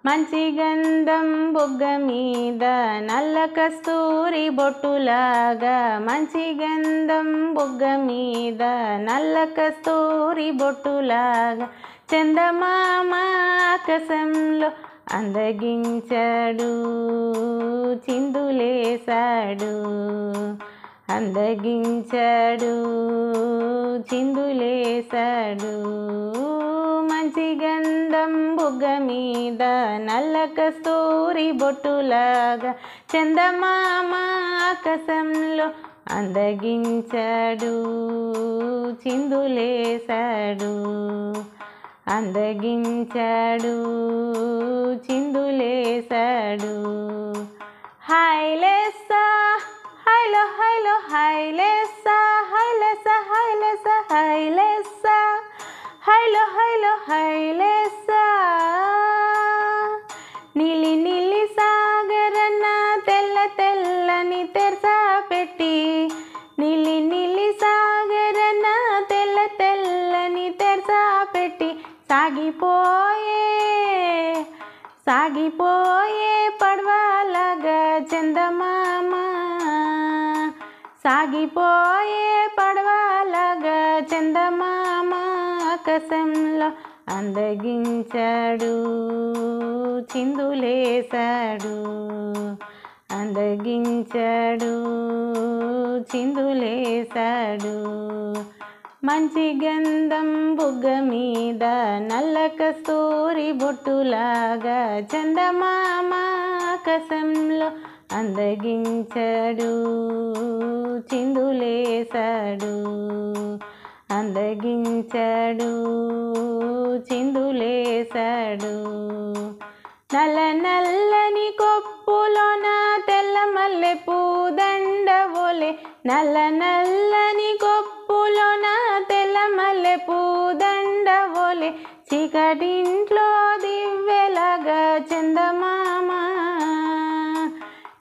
మంచి గంధం బొగ్గ మీద నల్ల కస్తూరి బొట్టులాగా మంచి గంధం బొగ్గ మీద నల్ల కస్తూరి బొట్టులాగా చందమామ ఆకాశంలో అందగించాడు చిందులేశాడు అందగించాడు చిందులేశాడు మంచి గంధం బొగ్గ మీద నల్ల కస్తూరి బొట్టులాగా చందమామ ఆకాశంలో అందగించాడు చిందులేశాడు అందగించాడు చిందులేశాడు హైలేసా హైలో హైలో హైలేసా హైలేసా హైలేసా హైలేసా హైలో హైలో హైలేసా నీలి నీలి సాగరన తెల్ల తెల్లని తెరసా పెట్టి నీలి నీలి సాగరన తెల్ల తెల్లని తెరసా పెట్టి సాగిపోయే పడవలాగా చందమామ సాగిపోయే పడవలాగా చందమామ ఆకాశంలో అందగించాడు చిందులేశాడు అందగించాడు చిందులేశాడు మంచి గంధం బొగ్గ మీద నల్ల కస్తూరి బొట్టులాగా చందమామ ఆకాశంలో అందగించాడు చిందులేశాడు అందగించాడు చిందులేశాడు నల్ల నల్లని కొప్పులోన తెల్ల మల్లె పూదండ ఓలే నల్ల నల్లని కొప్పులోన తెల్ల మల్లె పూదండ ఓలే చీకటింట్లో దివ్వెలాగా చందమామ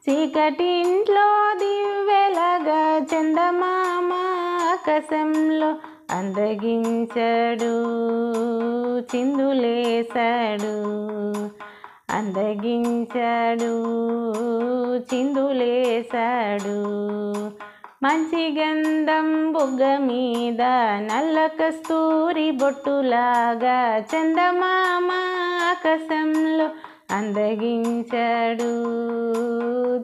చీకటింట్లో దివ్వెలాగా చందమామ ఆకాశంలో అందగించాడు చిందులేశాడు అందగించాడు చిందులేశాడు మంచి గంధం బొగ్గ మీద నల్ల కస్తూరి బొట్టులాగా చందమామ ఆకాశంలో అందగించాడు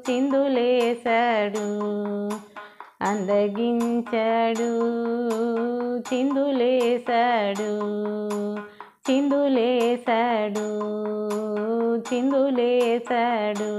చిందులేశాడు అందగించాడు చిందులేశాడు చిందులేశాడు చిందులేశాడు